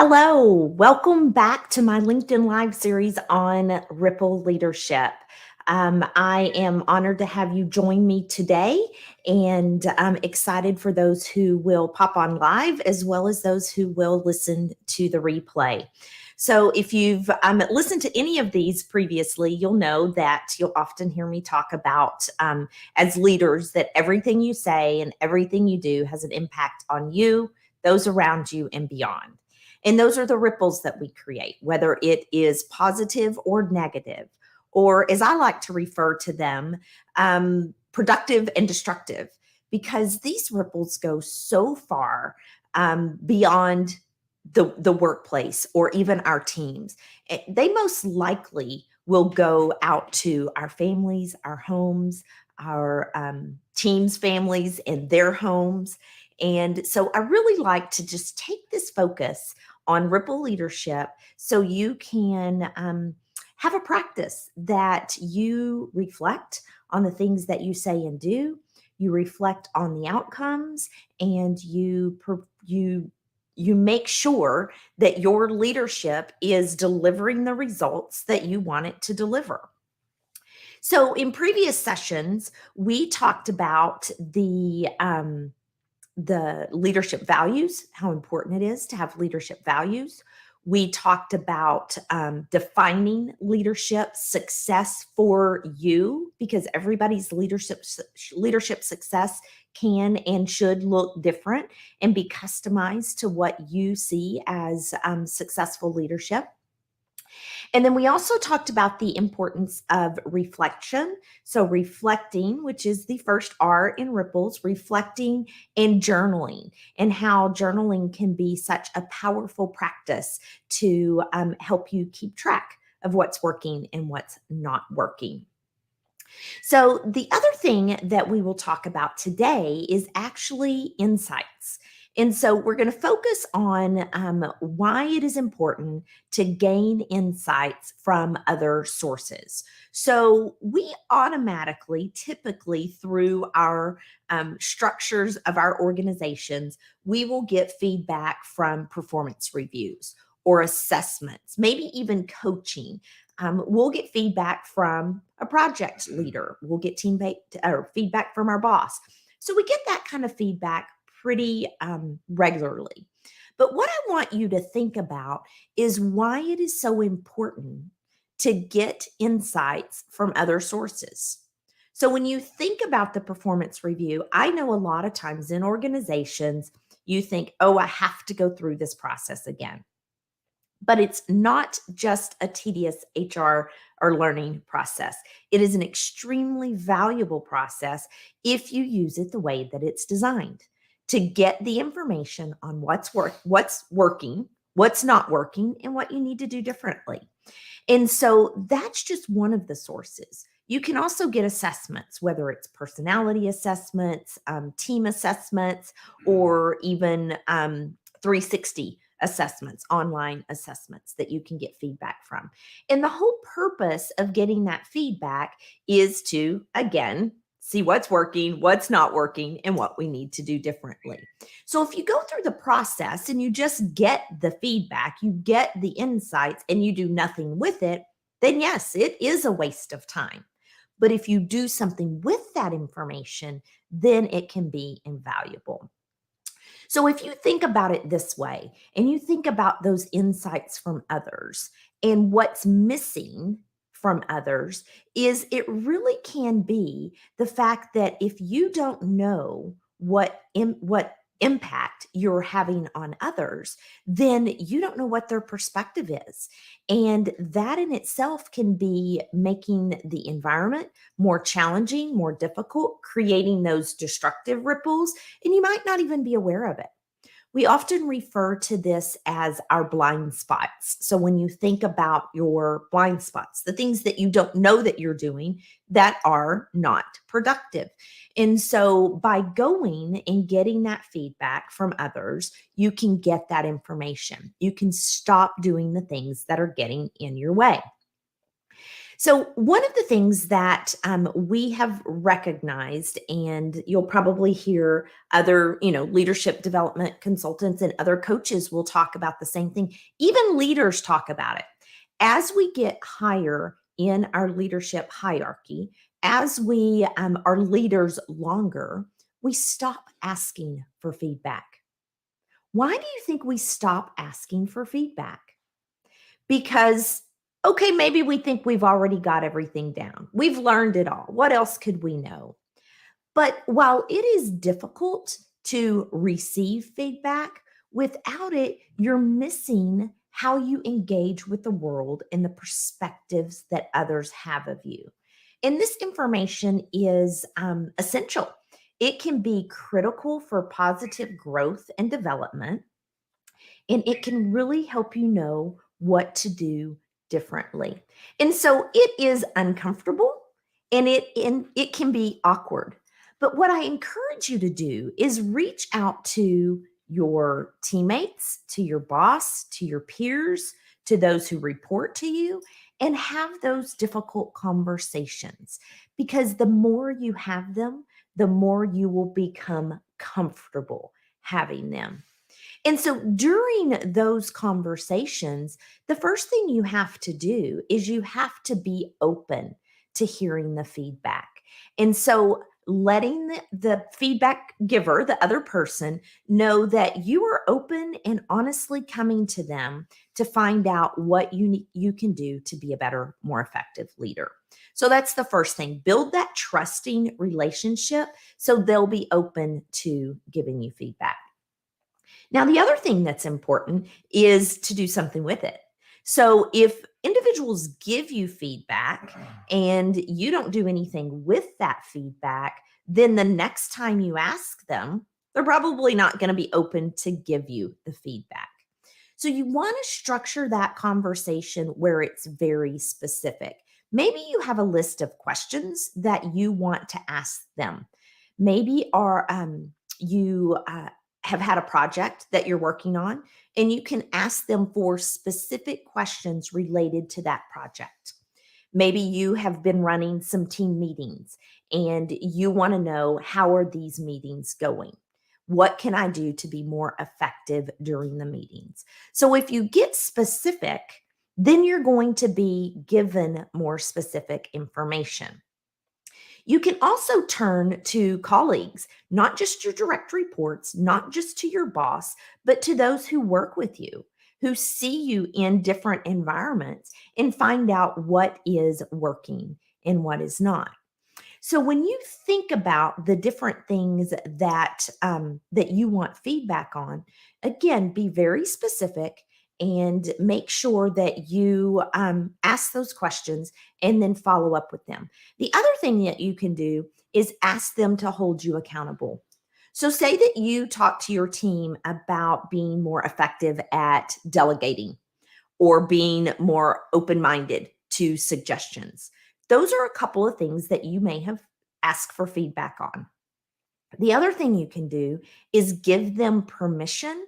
Hello, welcome back to my LinkedIn Live series on Ripple Leadership. I am honored to have you join me today, and I'm excited for those who will pop on live as well as those who will listen to the replay. So, if you've listened to any of these previously, you'll know that you'll often hear me talk about, as leaders, that everything you say and everything you do has an impact on you, those around you, and beyond. And those are the ripples that we create, whether it is positive or negative, or as I like to refer to them, productive and destructive, because these ripples go so far beyond the workplace or even our teams. They most likely will go out to our families, our homes, our teams' families, and their homes. And so I really like to just take this focus on Ripple Leadership so you can have a practice that you reflect on the things that you say and do. You reflect on the outcomes, and you make sure that your leadership is delivering the results that you want it to deliver. So, in previous sessions, we talked about the leadership values, how important it is to have leadership values. We talked about defining leadership success for you, because everybody's leadership success can and should look different and be customized to what you see as successful leadership. And then we also talked about the importance of reflection. So, reflecting, which is the first R in Ripples, reflecting and journaling, and how journaling can be such a powerful practice to help you keep track of what's working and what's not working. So, the other thing that we will talk about today is actually insights. And so, we're going to focus on why it is important to gain insights from other sources. So, we automatically, typically through our structures of our organizations, we will get feedback from performance reviews or assessments, maybe even coaching. We'll get feedback from a project leader. We'll get or feedback from our boss. So we get that kind of feedback pretty regularly. But what I want you to think about is why it is so important to get insights from other sources. So when you think about the performance review, I know a lot of times in organizations, you think, oh, I have to go through this process again. But it's not just a tedious HR or learning process. It is an extremely valuable process if you use it the way that it's designed to get the information on what's working, what's not working, and what you need to do differently. And so that's just one of the sources. You can also get assessments, whether it's personality assessments, team assessments, or even 360 assessments, online assessments that you can get feedback from. And the whole purpose of getting that feedback is to, again, see what's working, what's not working, and what we need to do differently. So if you go through the process and you just get the feedback, you get the insights, and you do nothing with it, then yes, it is a waste of time. But if you do something with that information, then it can be invaluable. So if you think about it this way, and you think about those insights from others and what's missing from others, is it really can be the fact that if you don't know what impact you're having on others, then you don't know what their perspective is. And that in itself can be making the environment more challenging, more difficult, creating those destructive ripples, and you might not even be aware of it. We often refer to this as our blind spots. So when you think about your blind spots, the things that you don't know that you're doing that are not productive. And so by going and getting that feedback from others, you can get that information. You can stop doing the things that are getting in your way. So, one of the things that we have recognized, and you'll probably hear other, leadership development consultants and other coaches will talk about the same thing. Even leaders talk about it. As we get higher in our leadership hierarchy, as we are leaders longer, we stop asking for feedback. Why do you think we stop asking for feedback? Because, okay, maybe we think we've already got everything down. We've learned it all. What else could we know? But while it is difficult to receive feedback, without it, you're missing how you engage with the world and the perspectives that others have of you. And this information is essential. It can be critical for positive growth and development, and it can really help you know what to do differently. And so it is uncomfortable and it can be awkward. But what I encourage you to do is reach out to your teammates, to your boss, to your peers, to those who report to you, and have those difficult conversations. Because the more you have them, the more you will become comfortable having them. And so during those conversations, the first thing you have to do is you have to be open to hearing the feedback. And so letting the feedback giver, the other person, know that you are open and honestly coming to them to find out what you can do to be a better, more effective leader. So that's the first thing. Build that trusting relationship so they'll be open to giving you feedback. Now, the other thing that's important is to do something with it. So, if individuals give you feedback and you don't do anything with that feedback, then the next time you ask them, they're probably not going to be open to give you the feedback. So, you want to structure that conversation where it's very specific. Maybe you have a list of questions that you want to ask them. Maybe you have had a project that you're working on, and you can ask them for specific questions related to that project. Maybe you have been running some team meetings and you want to know, how are these meetings going? What can I do to be more effective during the meetings? So if you get specific, then you're going to be given more specific information. You can also turn to colleagues, not just your direct reports, not just to your boss, but to those who work with you, who see you in different environments and find out what is working and what is not. So when you think about the different things that you want feedback on, again, be very specific and make sure that you ask those questions and then follow up with them. The other thing that you can do is ask them to hold you accountable. So, say that you talk to your team about being more effective at delegating or being more open minded to suggestions. Those are a couple of things that you may have asked for feedback on. The other thing you can do is give them permission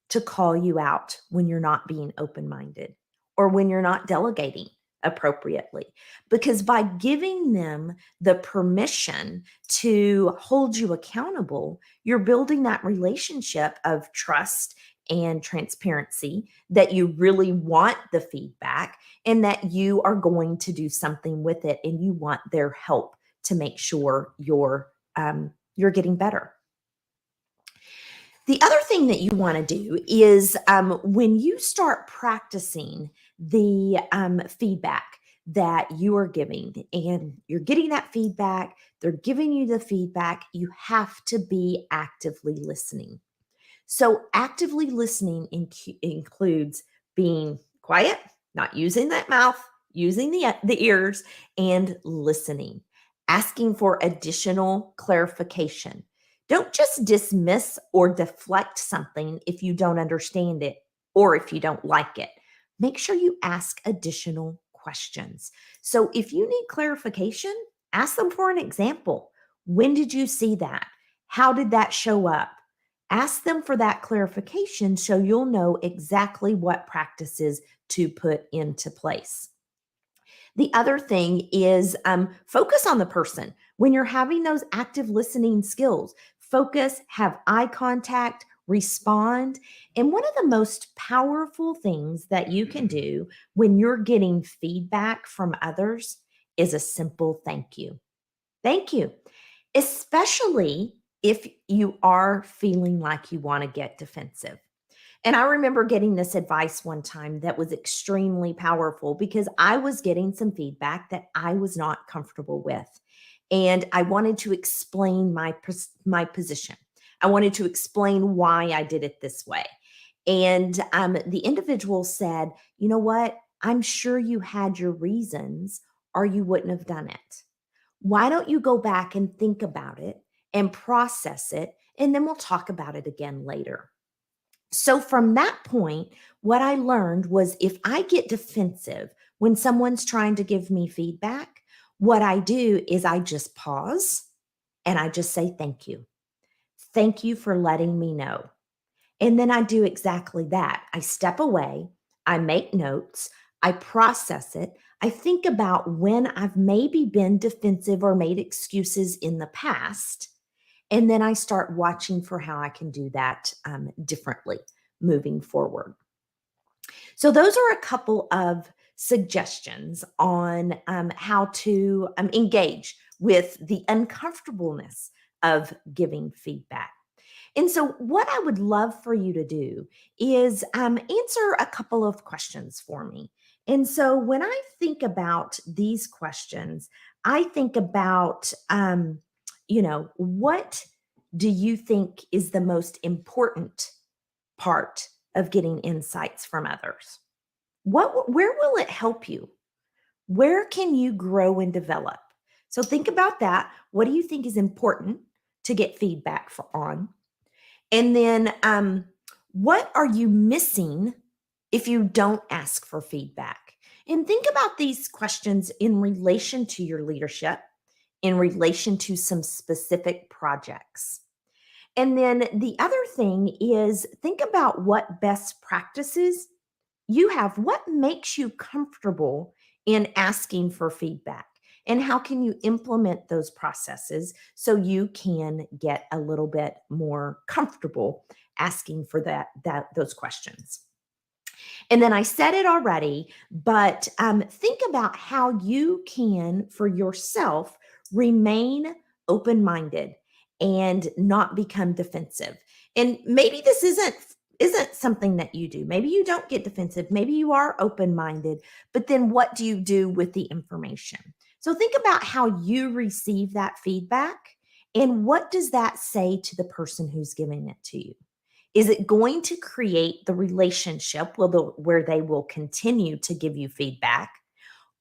to call you out when you're not being open minded or when you're not delegating appropriately. Because by giving them the permission to hold you accountable, you're building that relationship of trust and transparency, that you really want the feedback and that you are going to do something with it and you want their help to make sure you're getting better. The other thing that you want to do is when you start practicing the feedback that you are giving and you're getting that feedback, they're giving you the feedback, you have to be actively listening. So, actively listening includes being quiet, not using that mouth, using the ears, and listening, asking for additional clarification. Don't just dismiss or deflect something if you don't understand it or if you don't like it. Make sure you ask additional questions. So, if you need clarification, ask them for an example. When did you see that? How did that show up? Ask them for that clarification so you'll know exactly what practices to put into place. The other thing is focus on the person. When you're having those active listening skills, focus, have eye contact, respond. And one of the most powerful things that you can do when you're getting feedback from others is a simple thank you. Thank you, especially if you are feeling like you want to get defensive. And I remember getting this advice one time that was extremely powerful because I was getting some feedback that I was not comfortable with. And I wanted to explain my position. I wanted to explain why I did it this way. And the individual said, "You know what? I'm sure you had your reasons or you wouldn't have done it. Why don't you go back and think about it and process it? And then we'll talk about it again later." So from that point, what I learned was if I get defensive when someone's trying to give me feedback, what I do is I just pause and I just say, "Thank you. Thank you for letting me know." And then I do exactly that. I step away, I make notes, I process it. I think about when I've maybe been defensive or made excuses in the past. And then I start watching for how I can do that differently moving forward. So, those are a couple of suggestions on how to engage with the uncomfortableness of giving feedback. And so, what I would love for you to do is answer a couple of questions for me. And so, when I think about these questions, I think about, what do you think is the most important part of getting insights from others? Where will it help you? Where can you grow and develop? So, think about that. What do you think is important to get feedback on? And then, what are you missing if you don't ask for feedback? And think about these questions in relation to your leadership, in relation to some specific projects. And then the other thing is think about what best practices you have. What makes you comfortable in asking for feedback? And how can you implement those processes so you can get a little bit more comfortable asking for those questions? And then I said it already, but think about how you can, for yourself, remain open minded and not become defensive. And maybe this isn't something that you do. Maybe you don't get defensive. Maybe you are open minded. But then what do you do with the information? So think about how you receive that feedback and what does that say to the person who's giving it to you? Is it going to create the relationship where they will continue to give you feedback?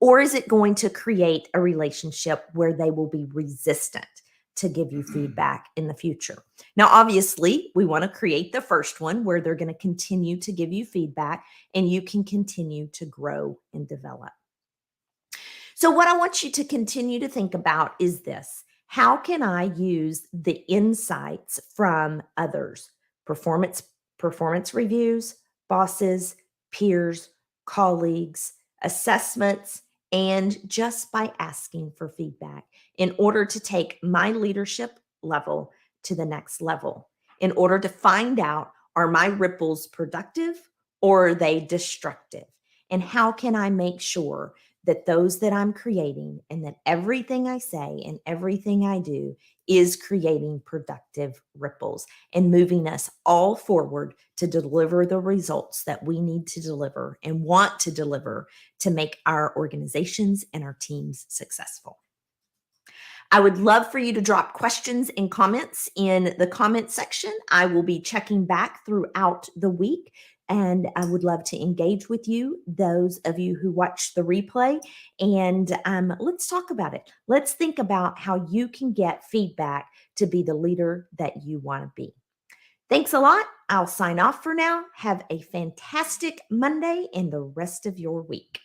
Or is it going to create a relationship where they will be resistant to give you feedback in the future? Now, obviously, we want to create the first one where they're going to continue to give you feedback and you can continue to grow and develop. So, what I want you to continue to think about is this: how can I use the insights from others? Performance performance reviews, bosses, peers, colleagues, assessments, and just by asking for feedback in order to take my leadership level to the next level, in order to find out, are my ripples productive or are they destructive? And how can I make sure that those that I'm creating and that everything I say and everything I do is creating productive ripples and moving us all forward to deliver the results that we need to deliver and want to deliver to make our organizations and our teams successful. I would love for you to drop questions and comments in the comment section. I will be checking back throughout the week and I would love to engage with you, those of you who watch the replay. And let's talk about it. Let's think about how you can get feedback to be the leader that you want to be. Thanks a lot. I'll sign off for now. Have a fantastic Monday and the rest of your week.